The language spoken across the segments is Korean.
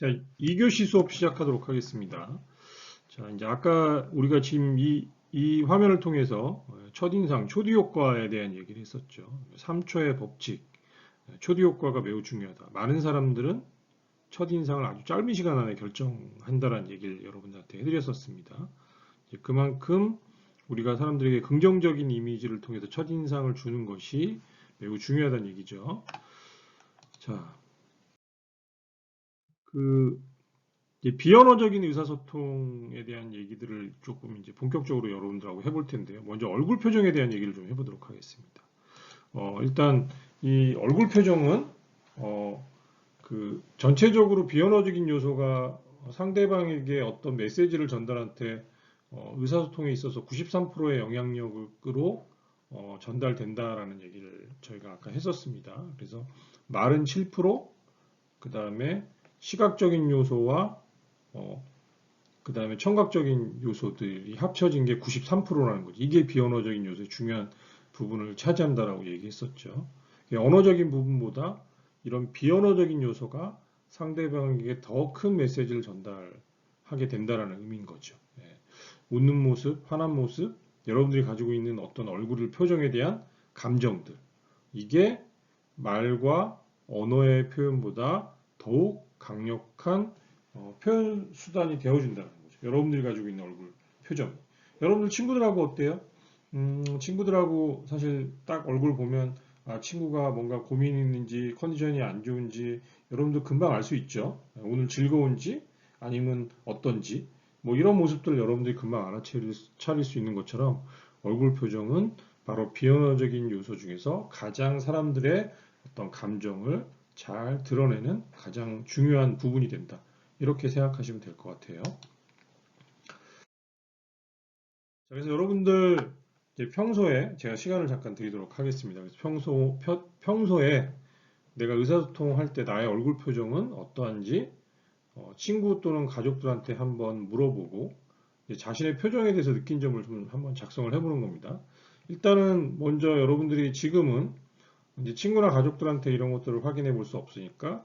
자, 2교시 수업 시작하도록 하겠습니다. 자, 이제 아까 우리가 지금 이 화면을 통해서 첫인상, 초디 효과에 대한 얘기를 했었죠. 3초의 법칙, 초디 효과가 매우 중요하다. 많은 사람들은 첫인상을 아주 짧은 시간 안에 결정한다라는 얘기를 여러분들한테 해드렸었습니다. 그만큼 우리가 사람들에게 긍정적인 이미지를 통해서 첫인상을 주는 것이 매우 중요하다는 얘기죠. 자, 이제 비언어적인 의사소통에 대한 얘기들을 조금 이제 본격적으로 여러분들하고 해볼 텐데요. 먼저 얼굴 표정에 대한 얘기를 좀 해보도록 하겠습니다. 일단 이 얼굴 표정은 전체적으로 비언어적인 요소가 상대방에게 어떤 메시지를 전달할 때 의사소통에 있어서 93%의 영향력으로 전달된다라는 얘기를 저희가 아까 했었습니다. 그래서 말은 7%, 그 다음에 시각적인 요소와 그 다음에 청각적인 요소들이 합쳐진 게 93%라는 거죠. 이게 비언어적인 요소의 중요한 부분을 차지한다라고 얘기했었죠. 언어적인 부분보다 이런 비언어적인 요소가 상대방에게 더 큰 메시지를 전달하게 된다라는 의미인 거죠. 웃는 모습, 화난 모습, 여러분들이 가지고 있는 어떤 얼굴 표정에 대한 감정들. 이게 말과 언어의 표현보다 더욱 강력한 표현 수단이 되어준다는 거죠. 여러분들이 가지고 있는 얼굴 표정. 여러분들 친구들하고 어때요? 친구들하고 사실 딱 얼굴 보면 친구가 뭔가 고민이 있는지 컨디션이 안 좋은지 여러분들 금방 알 수 있죠. 오늘 즐거운지 아니면 어떤지 뭐 이런 모습들 여러분들이 금방 알아차릴 수 있는 것처럼 얼굴 표정은 바로 비언어적인 요소 중에서 가장 사람들의 어떤 감정을 잘 드러내는 가장 중요한 부분이 된다. 이렇게 생각하시면 될 것 같아요. 그래서 여러분들 이제 평소에 제가 시간을 잠깐 드리도록 하겠습니다. 그래서 평소에 내가 의사소통할 때 나의 얼굴 표정은 어떠한지 친구 또는 가족들한테 한번 물어보고 자신의 표정에 대해서 느낀 점을 좀 한번 작성을 해보는 겁니다. 일단은 먼저 여러분들이 지금은 이제 친구나 가족들한테 이런 것들을 확인해 볼 수 없으니까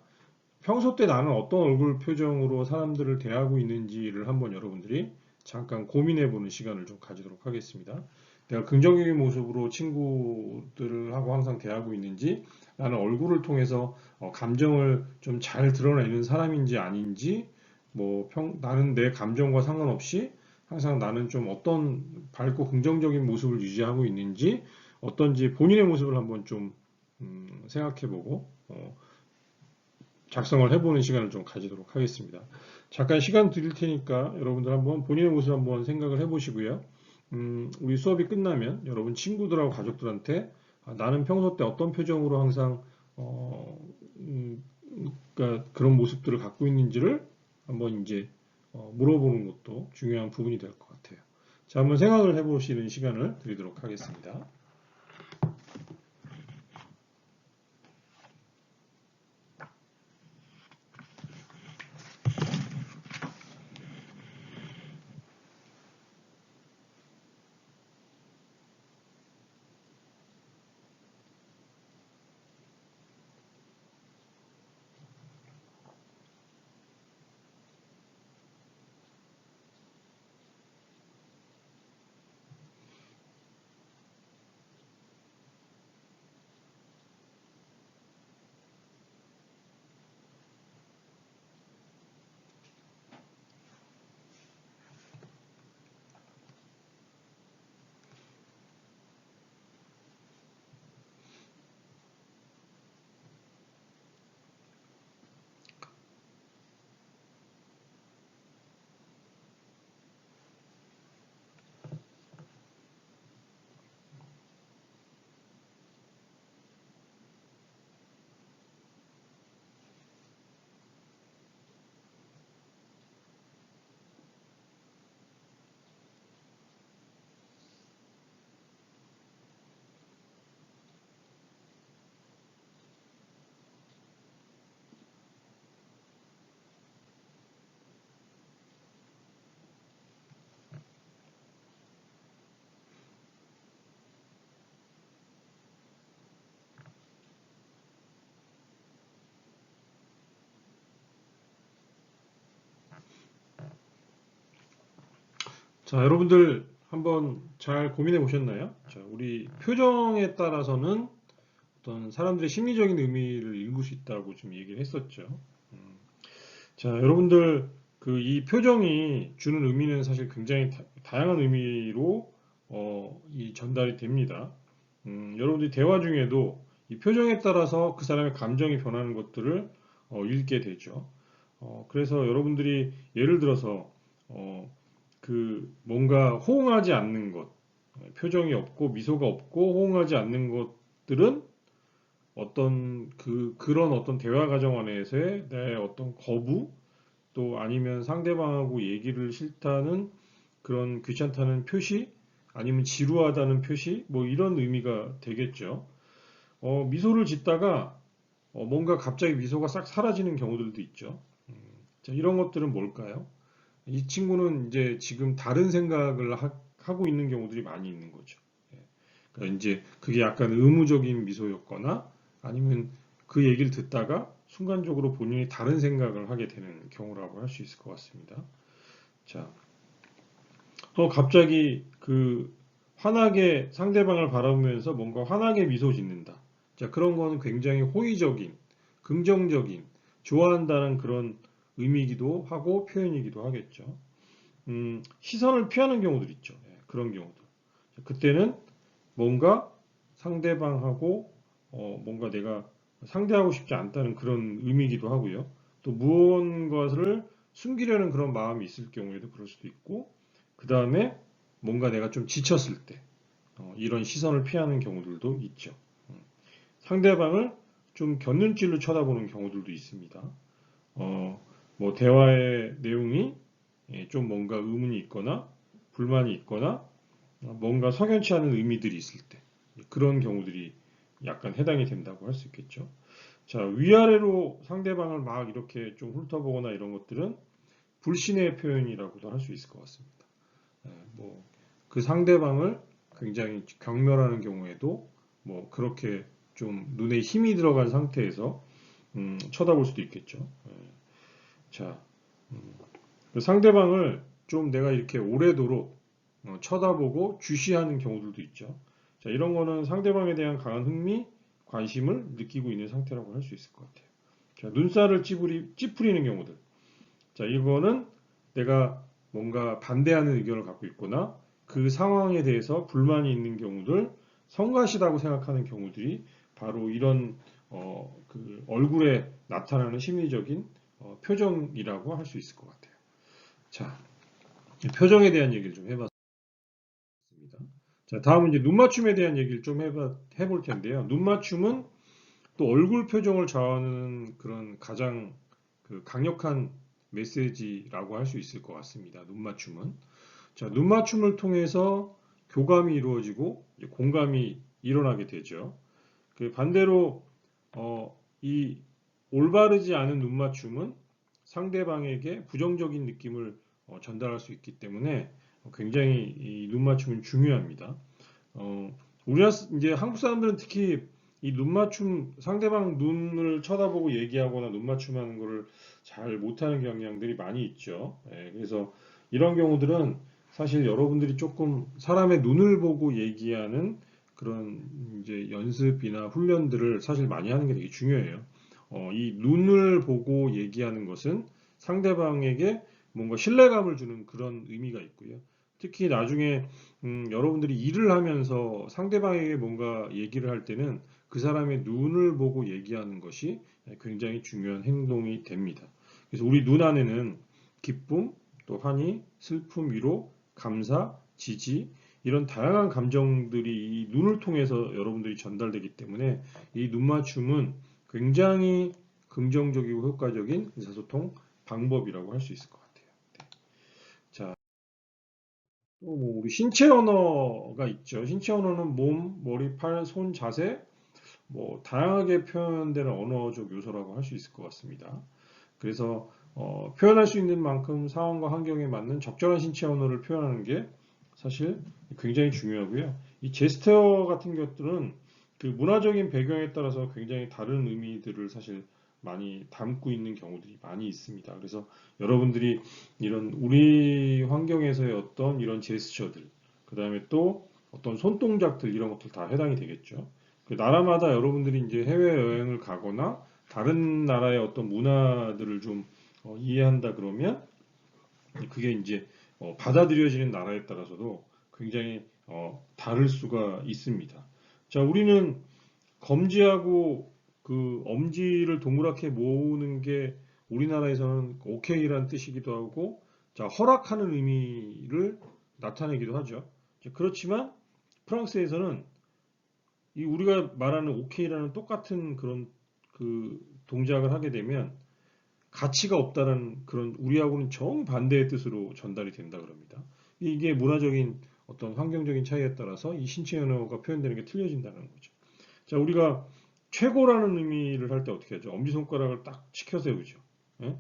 평소 때 나는 어떤 얼굴 표정으로 사람들을 대하고 있는지를 한번 여러분들이 잠깐 고민해 보는 시간을 좀 가지도록 하겠습니다. 내가 긍정적인 모습으로 친구들하고 항상 대하고 있는지, 나는 얼굴을 통해서 감정을 좀 잘 드러내는 사람인지 아닌지, 나는 내 감정과 상관없이 항상 나는 좀 어떤 밝고 긍정적인 모습을 유지하고 있는지, 어떤지 본인의 모습을 한번 좀 생각해보고 작성을 해보는 시간을 좀 가지도록 하겠습니다. 잠깐 시간 드릴 테니까 여러분들 한번 본인의 모습 한번 생각을 해보시고요. 우리 수업이 끝나면 여러분 친구들하고 가족들한테 나는 평소 때 어떤 표정으로 항상 그러니까 그런 모습들을 갖고 있는지를 한번 이제 물어보는 것도 중요한 부분이 될 것 같아요. 자, 한번 생각을 해보시는 시간을 드리도록 하겠습니다. 자, 여러분들 한번 잘 고민해 보셨나요? 자, 우리 표정에 따라서는 어떤 사람들의 심리적인 의미를 읽을 수 있다고 좀 얘기를 했었죠. 음, 자, 여러분들 그 이 표정이 주는 의미는 사실 굉장히 다양한 의미로 이 전달이 됩니다. 여러분들이 대화 중에도 이 표정에 따라서 그 사람의 감정이 변하는 것들을 읽게 되죠. 그래서 여러분들이 예를 들어서 어, 그 뭔가 호응하지 않는 것, 표정이 없고 미소가 없고 호응하지 않는 것들은 어떤 그런 어떤 대화 과정 안에서의 내 어떤 거부 또 아니면 상대방하고 얘기를 싫다는 그런 귀찮다는 표시 아니면 지루하다는 표시 뭐 이런 의미가 되겠죠. 미소를 짓다가 뭔가 갑자기 미소가 싹 사라지는 경우들도 있죠. 자, 이런 것들은 뭘까요? 이 친구는 이제 지금 다른 생각을 하고 있는 경우들이 많이 있는 거죠. 예. 그러니까 이제 그게 약간 의무적인 미소였거나 아니면 그 얘기를 듣다가 순간적으로 본인이 다른 생각을 하게 되는 경우라고 할 수 있을 것 같습니다. 자, 또 갑자기 그 환하게 상대방을 바라보면서 뭔가 환하게 미소 짓는다. 자, 그런 거는 굉장히 호의적인, 긍정적인, 좋아한다는 그런 의미이기도 하고 표현이기도 하겠죠. 시선을 피하는 경우들 있죠. 예, 그런 경우들. 그때는 뭔가 상대방하고 뭔가 내가 상대하고 싶지 않다는 그런 의미이기도 하고요. 또 무언가를 숨기려는 그런 마음이 있을 경우에도 그럴 수도 있고, 그 다음에 뭔가 내가 좀 지쳤을 때 이런 시선을 피하는 경우들도 있죠. 음, 상대방을 좀 곁눈질로 쳐다보는 경우들도 있습니다. 뭐 대화의 내용이 좀 뭔가 의문이 있거나 불만이 있거나 뭔가 석연치 않은 의미들이 있을 때 그런 경우들이 약간 해당이 된다고 할 수 있겠죠. 자, 위아래로 상대방을 막 이렇게 좀 훑어보거나 이런 것들은 불신의 표현이라고도 할 수 있을 것 같습니다. 뭐그 상대방을 굉장히 경멸하는 경우에도 뭐 그렇게 좀 눈에 힘이 들어간 상태에서 쳐다볼 수도 있겠죠. 자, 그 상대방을 좀 내가 이렇게 오래도록 쳐다보고 주시하는 경우들도 있죠. 자, 이런 거는 상대방에 대한 강한 흥미, 관심을 느끼고 있는 상태라고 할 수 있을 것 같아요. 자, 눈살을 찌푸리는 경우들. 자, 이거는 내가 뭔가 반대하는 의견을 갖고 있거나 그 상황에 대해서 불만이 있는 경우들, 성가시다고 생각하는 경우들이 바로 이런 그 얼굴에 나타나는 심리적인 표정이라고 할 수 있을 것 같아요. 자, 표정에 대한 얘기를 좀 해봤습니다. 자, 다음은 이제 눈 맞춤에 대한 얘기를 좀 해볼 텐데요. 눈 맞춤은 또 얼굴 표정을 좌우하는 그런 가장 그 강력한 메시지라고 할 수 있을 것 같습니다. 눈 맞춤은. 자, 눈 맞춤을 통해서 교감이 이루어지고 공감이 일어나게 되죠. 그 반대로 이 올바르지 않은 눈 맞춤은 상대방에게 부정적인 느낌을 전달할 수 있기 때문에 굉장히 이 눈 맞춤은 중요합니다. 우리나라 이제 한국 사람들은 특히 이 눈 맞춤 상대방 눈을 쳐다보고 얘기하거나 눈 맞춤하는 거를 잘 못하는 경향들이 많이 있죠. 예, 그래서 이런 경우들은 사실 여러분들이 조금 사람의 눈을 보고 얘기하는 그런 이제 연습이나 훈련들을 사실 많이 하는 게 되게 중요해요. 이 눈을 보고 얘기하는 것은 상대방에게 뭔가 신뢰감을 주는 그런 의미가 있고요. 특히 나중에 여러분들이 일을 하면서 상대방에게 뭔가 얘기를 할 때는 그 사람의 눈을 보고 얘기하는 것이 굉장히 중요한 행동이 됩니다. 그래서 우리 눈 안에는 기쁨, 또 환희, 슬픔, 위로, 감사, 지지 이런 다양한 감정들이 이 눈을 통해서 여러분들이 전달되기 때문에 이 눈 맞춤은 굉장히 긍정적이고 효과적인 의사소통 방법이라고 할 수 있을 것 같아요. 자, 또 뭐 우리 신체 언어가 있죠. 신체 언어는 몸, 머리, 팔, 손, 자세, 뭐 다양하게 표현되는 언어적 요소라고 할 수 있을 것 같습니다. 그래서 표현할 수 있는 만큼 상황과 환경에 맞는 적절한 신체 언어를 표현하는 게 사실 굉장히 중요하고요. 이 제스처 같은 것들은 그 문화적인 배경에 따라서 굉장히 다른 의미들을 사실 많이 담고 있는 경우들이 많이 있습니다. 그래서 여러분들이 이런 우리 환경에서의 어떤 이런 제스처들, 그 다음에 또 어떤 손동작들 이런 것들 다 해당이 되겠죠. 그 나라마다 여러분들이 이제 해외 여행을 가거나 다른 나라의 어떤 문화들을 좀 이해한다 그러면 그게 이제 받아들여지는 나라에 따라서도 굉장히 다를 수가 있습니다. 자, 우리는 검지하고 그 엄지를 동그랗게 모으는 게 우리나라에서는 오케이라는 뜻이기도 하고, 자, 허락하는 의미를 나타내기도 하죠. 그렇지만 프랑스에서는 이 우리가 말하는 오케이라는 똑같은 그런 그 동작을 하게 되면 가치가 없다는 그런 우리하고는 정반대의 뜻으로 전달이 된다 그럽니다. 이게 문화적인 어떤 환경적인 차이에 따라서 이 신체 언어가 표현되는 게 틀려진다는 거죠. 자, 우리가 최고라는 의미를 할 때 어떻게 하죠? 엄지손가락을 딱 치켜 세우죠. 예?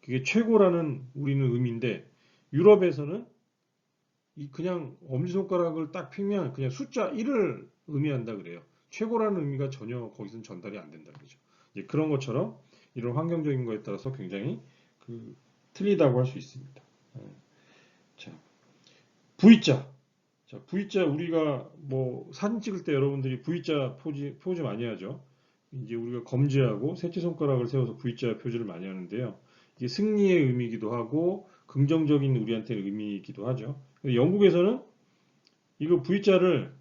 그게 최고라는 우리는 의미인데 유럽에서는 이 그냥 엄지손가락을 딱 펴면 그냥 숫자 1을 의미한다 그래요. 최고라는 의미가 전혀 거기서는 전달이 안 된다 그러죠. 이제 그런 것처럼 이런 환경적인 거에 따라서 굉장히 그 틀리다고 할 수 있습니다. 예. 자, V자. 자, V자 우리가 뭐 사진 찍을 때 여러분들이 V자 포즈 많이 하죠. 이제 우리가 검지하고 새끼손가락을 세워서 V자 표시를 많이 하는데요. 이게 승리의 의미이기도 하고 긍정적인 우리한테는 의미이기도 하죠. 근데 영국에서는 이거 V자를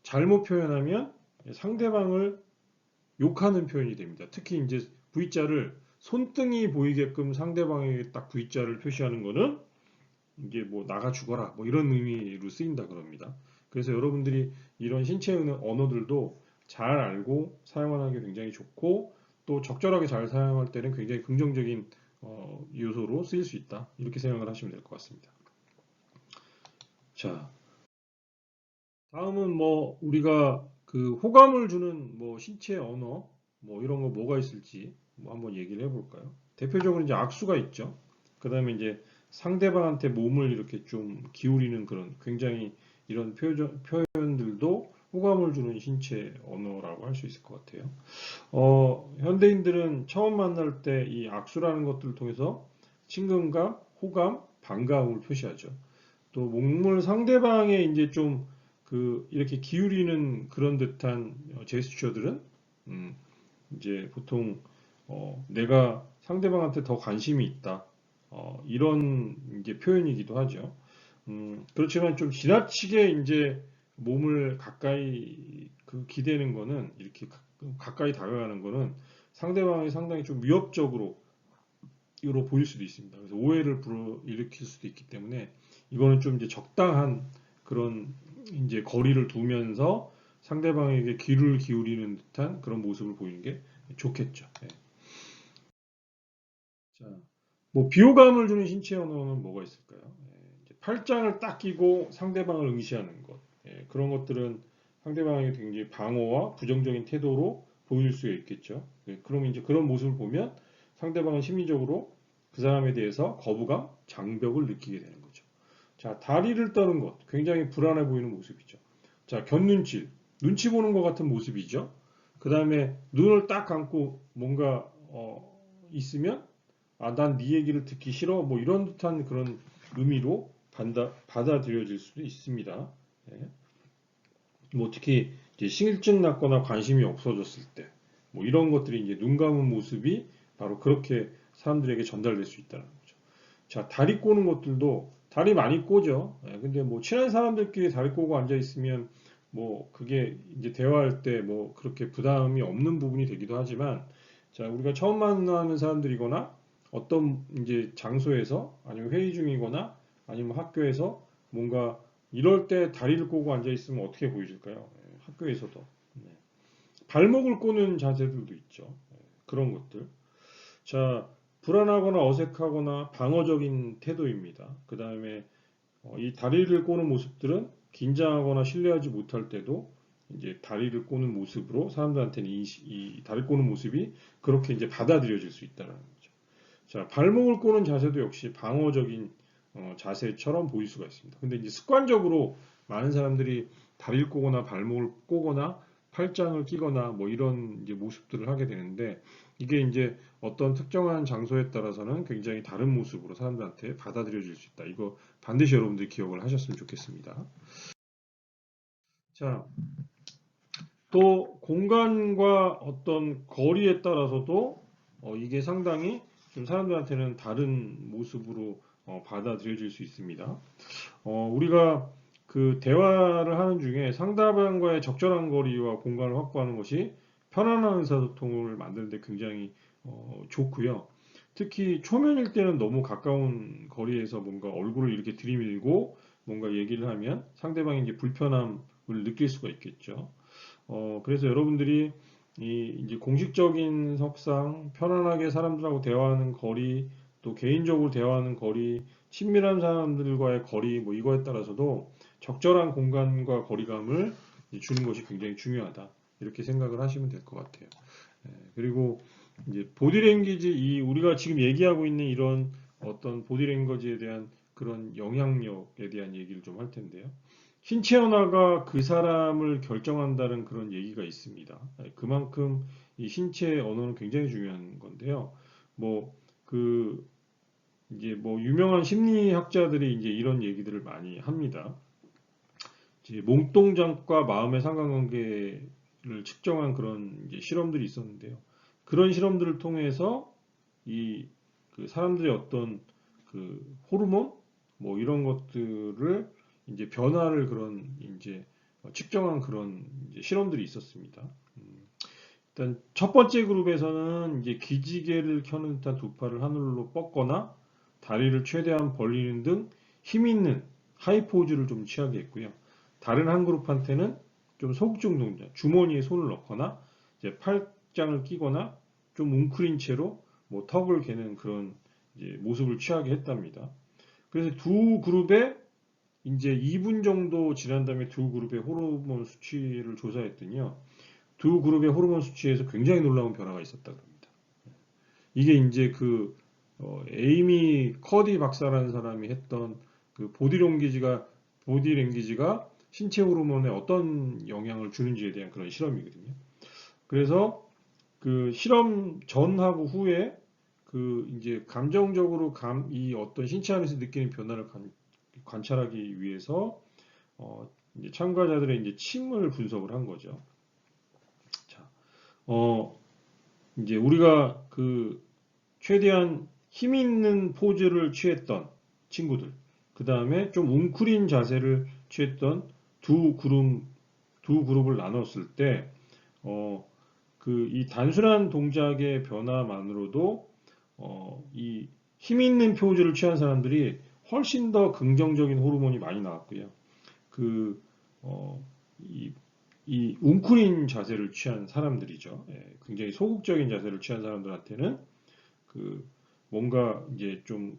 잘못 표현하면 상대방을 욕하는 표현이 됩니다. 특히 이제 V자를 손등이 보이게끔 상대방에게 딱 V자를 표시하는 거는 이게 뭐 나가 죽어라 뭐 이런 의미로 쓰인다 그럽니다. 그래서 여러분들이 이런 신체 언어들도 잘 알고 사용하는 게 굉장히 좋고 또 적절하게 잘 사용할 때는 굉장히 긍정적인 요소로 쓰일 수 있다. 이렇게 생각을 하시면 될 것 같습니다. 자, 다음은 뭐 우리가 그 호감을 주는 뭐 신체 언어 뭐 이런 거 뭐가 있을지 뭐 한번 얘기를 해볼까요? 대표적으로 이제 악수가 있죠. 그다음에 이제 상대방한테 몸을 이렇게 좀 기울이는 그런 굉장히 이런 표현들도 호감을 주는 신체 언어라고 할 수 있을 것 같아요. 현대인들은 처음 만날 때 이 악수라는 것들을 통해서 친근감, 호감, 반가움을 표시하죠. 또 몸을 상대방에 이제 좀 그 이렇게 기울이는 그런 듯한 제스처들은 음, 이제 보통 내가 상대방한테 더 관심이 있다 이런 이제 표현이기도 하죠. 그렇지만 좀 지나치게 이제 몸을 가까이 그 기대는 거는 이렇게 가까이 다가가는 거는 상대방이 상당히 좀 위협적으로 이로 보일 수도 있습니다. 그래서 오해를 불러일으킬 수도 있기 때문에 이거는 좀 이제 적당한 그런 이제 거리를 두면서 상대방에게 귀를 기울이는 듯한 그런 모습을 보이는 게 좋겠죠. 예. 자, 뭐 비호감을 주는 신체 언어는 뭐가 있을까요? 이제 팔짱을 딱 끼고 상대방을 응시하는 것. 그런 것들은 상대방에게 굉장히 방어와 부정적인 태도로 보일 수 있겠죠. 그럼 이제 그런 모습을 보면 상대방은 심리적으로 그 사람에 대해서 거부감, 장벽을 느끼게 되는 거죠. 자, 다리를 떠는 것. 굉장히 불안해 보이는 모습이죠. 자, 곁눈질. 눈치 보는 것 같은 모습이죠. 그 다음에 눈을 딱 감고 뭔가 있으면 난 네 얘기를 듣기 싫어. 뭐 이런 듯한 그런 의미로 받아들여질 수도 있습니다. 예. 뭐 특히 이제 신경증 났거나 관심이 없어졌을 때, 뭐 이런 것들이 이제 눈 감은 모습이 바로 그렇게 사람들에게 전달될 수 있다는 거죠. 자, 다리 꼬는 것들도 다리 많이 꼬죠. 예, 근데 뭐 친한 사람들끼리 다리 꼬고 앉아 있으면 뭐 그게 이제 대화할 때 뭐 그렇게 부담이 없는 부분이 되기도 하지만 자, 우리가 처음 만나는 사람들이거나 어떤 이제 장소에서 아니면 회의 중이거나 아니면 학교에서 뭔가 이럴 때 다리를 꼬고 앉아 있으면 어떻게 보여질까요? 예, 학교에서도. 네. 발목을 꼬는 자세들도 있죠. 예, 그런 것들. 자, 불안하거나 어색하거나 방어적인 태도입니다. 그 다음에 이 다리를 꼬는 모습들은 긴장하거나 신뢰하지 못할 때도 이제 다리를 꼬는 모습으로 사람들한테는 이 다리 꼬는 모습이 그렇게 이제 받아들여질 수 있다는 거죠. 자, 발목을 꼬는 자세도 역시 방어적인 자세처럼 보일 수가 있습니다. 근데 이제 습관적으로 많은 사람들이 다리를 꼬거나 발목을 꼬거나 팔짱을 끼거나 뭐 이런 이제 모습들을 하게 되는데 이게 이제 어떤 특정한 장소에 따라서는 굉장히 다른 모습으로 사람들한테 받아들여질 수 있다. 이거 반드시 여러분들이 기억을 하셨으면 좋겠습니다. 자, 또 공간과 어떤 거리에 따라서도 이게 상당히 좀 사람들한테는 다른 모습으로 받아들여질 수 있습니다. 우리가 그 대화를 하는 중에 상대방과의 적절한 거리와 공간을 확보하는 것이 편안한 의사소통을 만드는 데 굉장히 좋고요. 특히 초면일 때는 너무 가까운 거리에서 뭔가 얼굴을 이렇게 들이밀고 뭔가 얘기를 하면 상대방이 이제 불편함을 느낄 수가 있겠죠. 그래서 여러분들이 이제 공식적인 석상, 편안하게 사람들하고 대화하는 거리, 또 개인적으로 대화하는 거리, 친밀한 사람들과의 거리, 뭐 이거에 따라서도 적절한 공간과 거리감을 주는 것이 굉장히 중요하다. 이렇게 생각을 하시면 될 것 같아요. 그리고 이제 보디랭귀지, 우리가 지금 얘기하고 있는 이런 어떤 보디랭귀지에 대한 그런 영향력에 대한 얘기를 좀 할 텐데요. 신체 언어가 그 사람을 결정한다는 그런 얘기가 있습니다. 그만큼 이 신체 언어는 굉장히 중요한 건데요. 뭐, 그, 이제 뭐, 유명한 심리학자들이 이제 이런 얘기들을 많이 합니다. 이제 몸동작과 마음의 상관관계를 측정한 그런 이제 실험들이 있었는데요. 그런 실험들을 통해서 이 그 사람들의 어떤 그 호르몬 뭐 이런 것들을 이제 변화를 그런 이제 측정한 그런 이제 실험들이 있었습니다. 일단 첫 번째 그룹에서는 이제 기지개를 켜는 듯한 두 팔을 하늘로 뻗거나 다리를 최대한 벌리는 등 힘 있는 하이 포즈를 좀 취하게 했고요. 다른 한 그룹한테는 좀 소극적 동작, 주머니에 손을 넣거나 이제 팔짱을 끼거나 좀 웅크린 채로 뭐 턱을 개는 그런 이제 모습을 취하게 했답니다. 그래서 두 그룹에 이제 2분 정도 지난 다음에 두 그룹의 호르몬 수치를 조사했더니요. 두 그룹의 호르몬 수치에서 굉장히 놀라운 변화가 있었다 그럽니다. 이게 이제 에이미 커디 박사라는 사람이 했던 그 보디랭귀지가 신체 호르몬에 어떤 영향을 주는지에 대한 그런 실험이거든요. 그래서 그 실험 전하고 후에 그 이제 감정적으로 이 어떤 신체 안에서 느끼는 변화를 관찰하기 위해서 이제 참가자들의 이제 침을 분석을 한 거죠. 자, 이제 우리가 그 최대한 힘 있는 포즈를 취했던 친구들, 그 다음에 좀 웅크린 자세를 취했던 두 그룹, 두 그룹을 나눴을 때, 이 단순한 동작의 변화만으로도, 이 힘 있는 포즈를 취한 사람들이 훨씬 더 긍정적인 호르몬이 많이 나왔고요. 그, 어, 이, 이 웅크린 자세를 취한 사람들이죠. 예, 굉장히 소극적인 자세를 취한 사람들한테는 그 뭔가 이제 좀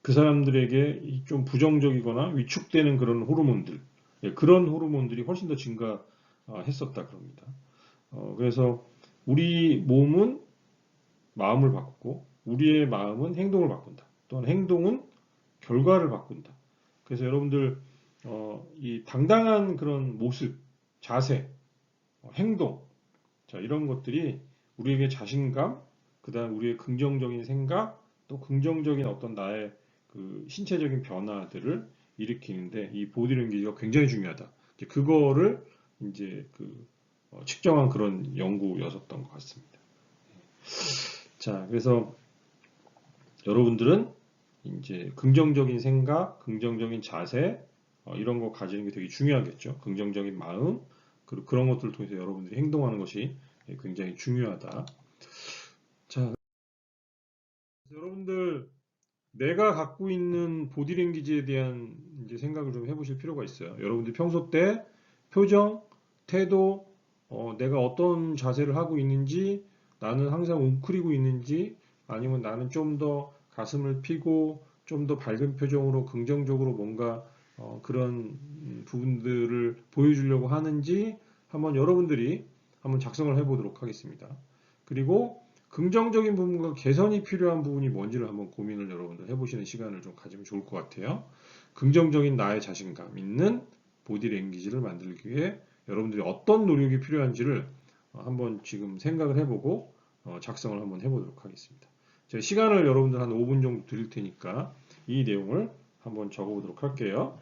그 사람들에게 좀 부정적이거나 위축되는 그런 호르몬들, 예, 그런 호르몬들이 훨씬 더 증가했었다 그럽니다. 그래서 우리 몸은 마음을 바꾸고 우리의 마음은 행동을 바꾼다. 또한 행동은 결과를 바꾼다. 그래서 여러분들 이 당당한 그런 모습, 자세, 행동, 자 이런 것들이 우리에게 자신감, 그다음 우리의 긍정적인 생각, 또 긍정적인 어떤 나의 그 신체적인 변화들을 일으키는데 이 보디랭귀지가 굉장히 중요하다. 이제 그거를 이제 측정한 그런 연구였었던 것 같습니다. 자, 그래서 여러분들은 이제 긍정적인 생각, 긍정적인 자세 이런 거 가지는 게 되게 중요하겠죠. 긍정적인 마음 그리고 그런 것들을 통해서 여러분들이 행동하는 것이 굉장히 중요하다. 자, 여러분들 내가 갖고 있는 보디랭귀지에 대한 이제 생각을 좀 해보실 필요가 있어요. 여러분들 평소 때 표정, 태도, 내가 어떤 자세를 하고 있는지, 나는 항상 웅크리고 있는지, 아니면 나는 좀 더 가슴을 펴고 좀 더 밝은 표정으로 긍정적으로 뭔가 그런 부분들을 보여주려고 하는지 한번 여러분들이 한번 작성을 해보도록 하겠습니다. 그리고 긍정적인 부분과 개선이 필요한 부분이 뭔지를 한번 고민을 여러분들 해보시는 시간을 좀 가지면 좋을 것 같아요. 긍정적인 나의 자신감 있는 보디랭귀지를 만들기 위해 여러분들이 어떤 노력이 필요한지를 한번 지금 생각을 해보고 작성을 한번 해보도록 하겠습니다. 제가 시간을 여러분들 한 5분 정도 드릴 테니까 이 내용을 한번 적어보도록 할게요.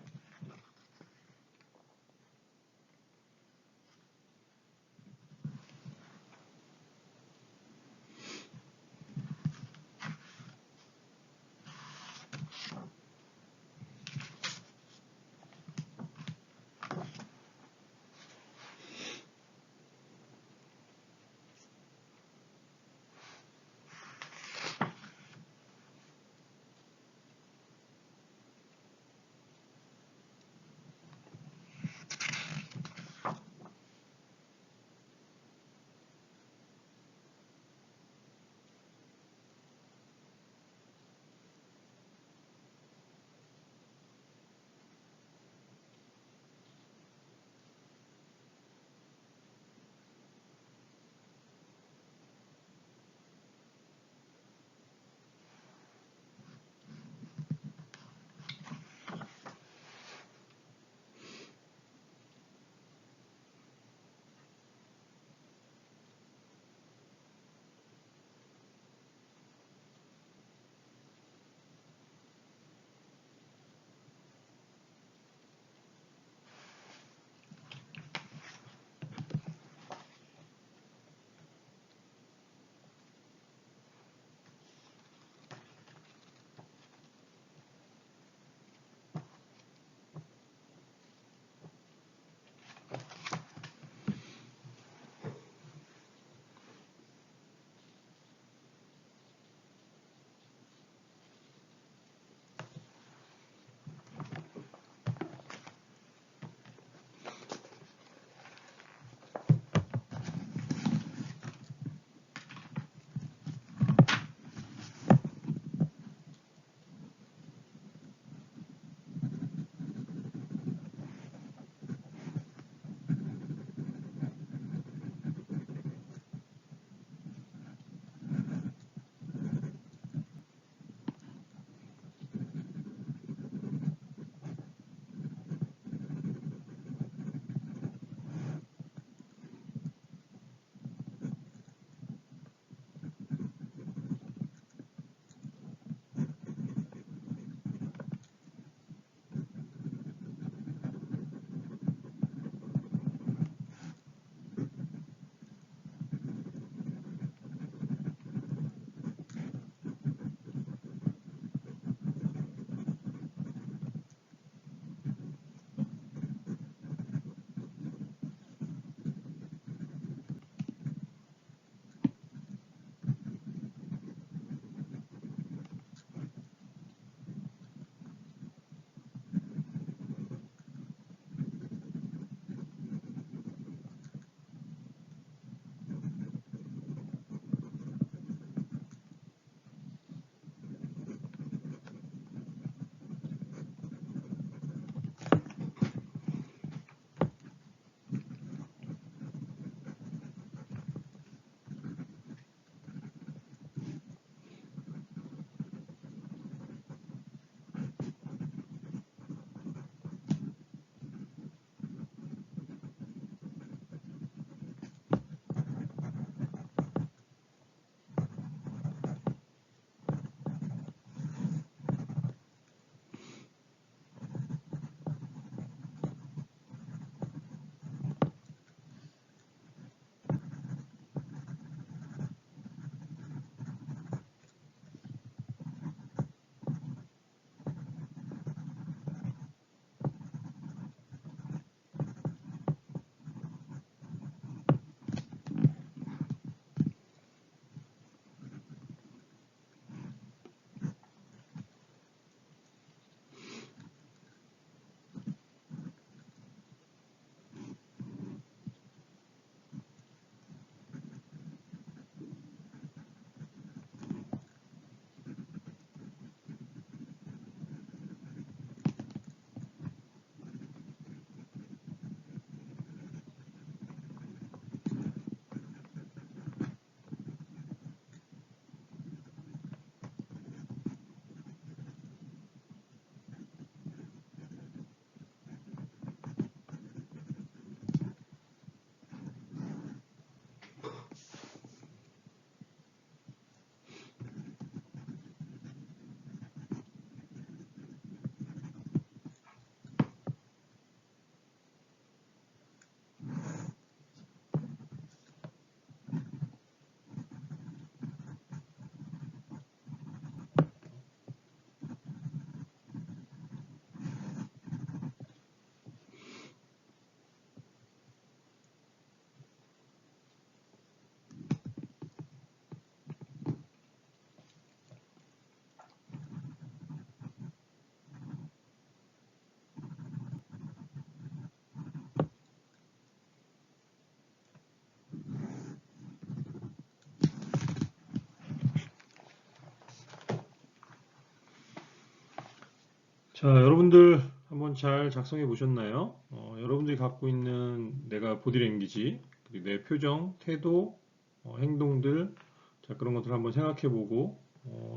자, 여러분들 한번 잘 작성해 보셨나요? 여러분들이 갖고 있는 내가 보디랭귀지, 그리고 내 표정, 태도, 행동들, 자, 그런 것들 한번 생각해 보고,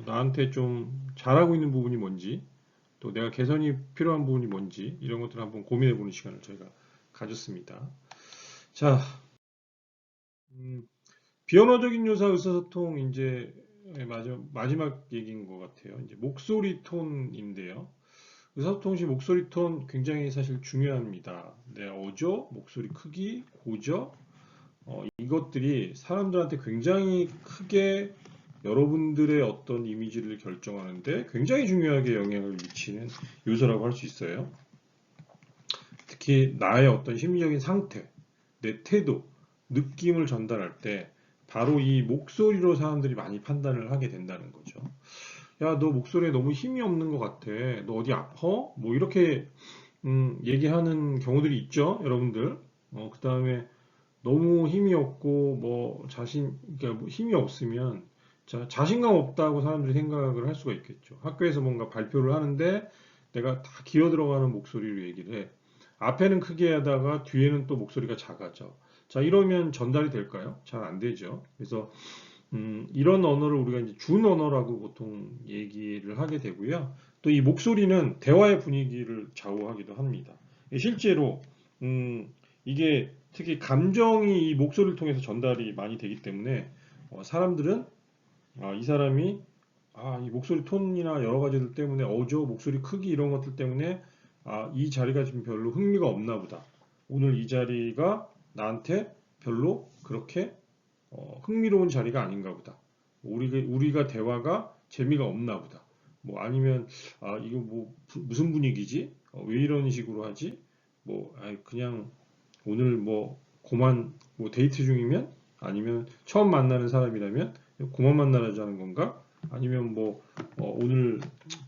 나한테 좀 잘하고 있는 부분이 뭔지, 또 내가 개선이 필요한 부분이 뭔지, 이런 것들을 한번 고민해 보는 시간을 저희가 가졌습니다. 자, 음, 비언어적인 요소 의사소통, 이제 마지막 얘기인 것 같아요. 이제 목소리 톤인데요. 의사소통 시 목소리 톤 굉장히 사실 중요합니다. 내 어조, 목소리 크기, 고저, 이것들이 사람들한테 굉장히 크게 여러분들의 어떤 이미지를 결정하는데 굉장히 중요하게 영향을 미치는 요소라고 할 수 있어요. 특히 나의 어떤 심리적인 상태, 내 태도, 느낌을 전달할 때 바로 이 목소리로 사람들이 많이 판단을 하게 된다는 거죠. 야, 너 목소리에 너무 힘이 없는 것 같아. 너 어디 아파? 뭐 이렇게 얘기하는 경우들이 있죠, 여러분들. 그 다음에 너무 힘이 없고, 그러니까 뭐 힘이 없으면, 자신감 없다고 사람들이 생각을 할 수가 있겠죠. 학교에서 뭔가 발표를 하는데 내가 다 기어 들어가는 목소리로 얘기를 해. 앞에는 크게 하다가 뒤에는 또 목소리가 작아져. 자, 이러면 전달이 될까요? 잘 안 되죠. 그래서 이런 언어를 우리가 이제 준 언어라고 보통 얘기를 하게 되고요. 또 이 목소리는 대화의 분위기를 좌우하기도 합니다. 실제로 이게 특히 감정이 이 목소리를 통해서 전달이 많이 되기 때문에 사람들은 이 사람이 이 목소리 톤이나 여러 가지들 때문에 어조, 목소리 크기 이런 것들 때문에 이 자리가 지금 별로 흥미가 없나 보다. 오늘 이 자리가 나한테 별로 그렇게 흥미로운 자리가 아닌가 보다. 우리가 대화가 재미가 없나 보다. 뭐 아니면 이거 뭐 무슨 분위기지? 왜 이런 식으로 하지? 그냥 오늘 뭐 고만 뭐 데이트 중이면 아니면 처음 만나는 사람이라면 고만 만나자는 건가? 아니면 오늘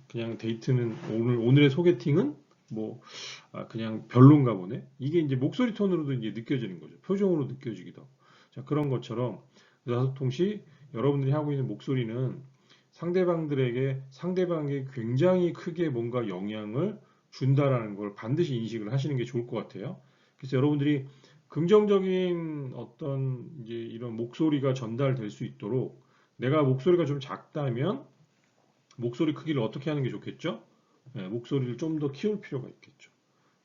그냥 데이트는 오늘의 소개팅은 그냥 별론가 보네. 이게 이제 목소리 톤으로도 이제 느껴지는 거죠. 표정으로 느껴지기도 하고. 자, 그런 것처럼 의사소통 시 여러분들이 하고 있는 목소리는 상대방에게 굉장히 크게 뭔가 영향을 준다라는 걸 반드시 인식을 하시는 게 좋을 것 같아요. 그래서 여러분들이 긍정적인 어떤 이제 이런 목소리가 전달될 수 있도록 내가 목소리가 좀 작다면 목소리 크기를 어떻게 하는 게 좋겠죠? 목소리를 좀 더 키울 필요가 있겠죠.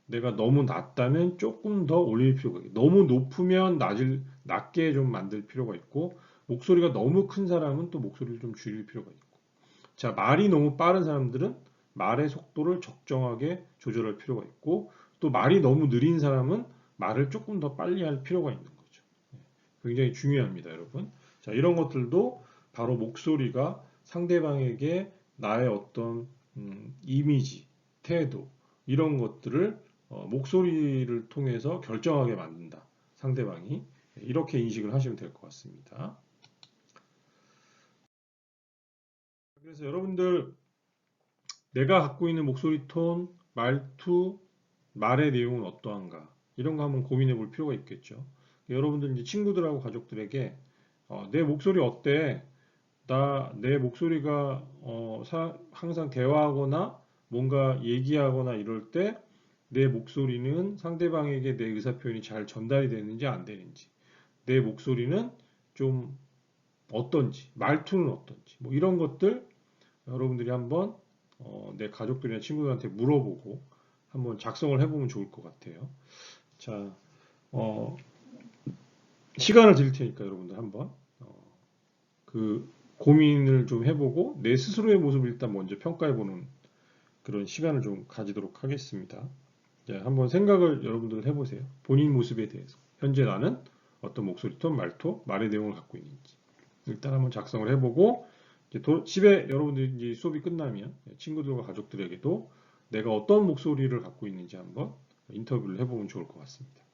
내가 너무 낮다면 조금 더 올릴 필요가 있고 너무 높으면 낮게 좀 만들 필요가 있고 목소리가 너무 큰 사람은 또 목소리를 좀 줄일 필요가 있고 자 말이 너무 빠른 사람들은 말의 속도를 적정하게 조절할 필요가 있고 또 말이 너무 느린 사람은 말을 조금 더 빨리 할 필요가 있는 거죠. 굉장히 중요합니다, 여러분. 자, 이런 것들도 바로 목소리가 상대방에게 나의 어떤 이미지, 태도 이런 것들을 목소리를 통해서 결정하게 만든다. 상대방이 이렇게 인식을 하시면 될 것 같습니다. 그래서 여러분들 내가 갖고 있는 목소리 톤, 말투, 말의 내용은 어떠한가 이런 거 한번 고민해 볼 필요가 있겠죠. 여러분들 이제 친구들하고 가족들에게 내 목소리 어때? 내 목소리가 항상 대화하거나 뭔가 얘기하거나 이럴 때 내 목소리는 상대방에게 내 의사표현이 잘 전달이 되는지 안 되는지, 내 목소리는 좀 어떤지, 말투는 어떤지, 뭐 이런 것들 여러분들이 한번 내 가족들이나 친구들한테 물어보고 한번 작성을 해보면 좋을 것 같아요. 자, 어, 시간을 드릴 테니까 여러분들 한번 그 고민을 좀 해보고 내 스스로의 모습을 일단 먼저 평가해보는 그런 시간을 좀 가지도록 하겠습니다. 자, 한번 생각을 여러분들 해보세요. 본인 모습에 대해서. 현재 나는 어떤 목소리 톤, 말투, 말의 내용을 갖고 있는지. 일단 한번 작성을 해보고 집에 여러분들이 이제 수업이 끝나면 친구들과 가족들에게도 내가 어떤 목소리를 갖고 있는지 한번 인터뷰를 해보면 좋을 것 같습니다.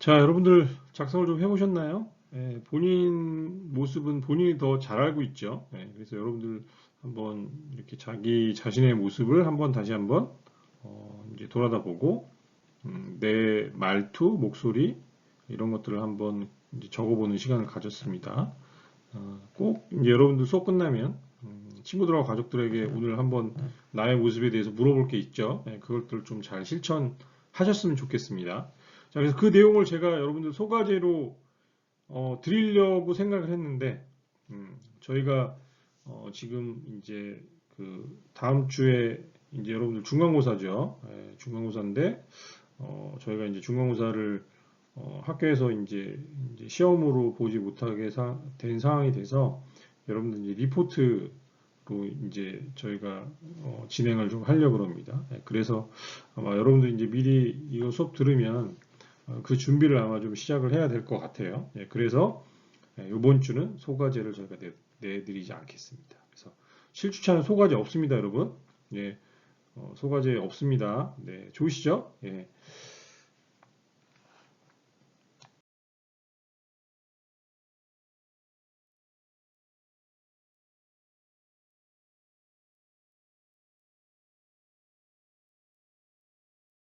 자, 여러분들 작성을 좀 해보셨나요? 예, 본인 모습은 본인이 더 잘 알고 있죠. 예, 그래서 여러분들 한번 이렇게 자기 자신의 모습을 한번 다시 한번 이제 돌아다 보고 내 말투, 목소리 이런 것들을 한번 이제 적어보는 시간을 가졌습니다. 꼭 이제 여러분들 수업 끝나면 친구들하고 가족들에게 오늘 한번 나의 모습에 대해서 물어볼 게 있죠. 예, 그것들을 좀 잘 실천하셨으면 좋겠습니다. 자, 그래서 그 내용을 제가 여러분들 소과제로 드리려고 생각을 했는데 저희가 지금 이제 그 다음 주에 이제 여러분들 중간고사죠. 예, 중간고사인데 저희가 이제 중간고사를 학교에서 이제 시험으로 보지 못하게 된 상황이 돼서 여러분들 이제 리포트로 이제 저희가 진행을 좀 하려고 합니다. 예, 그래서 아마 여러분들 이제 미리 이거 수업 들으면 그 준비를 아마 좀 시작을 해야 될 것 같아요. 예, 그래서 이번 주는 소과제를 저희가 내드리지 않겠습니다. 그래서 실주차는 소과제 없습니다, 여러분. 예, 소과제 없습니다. 네, 좋으시죠? 예.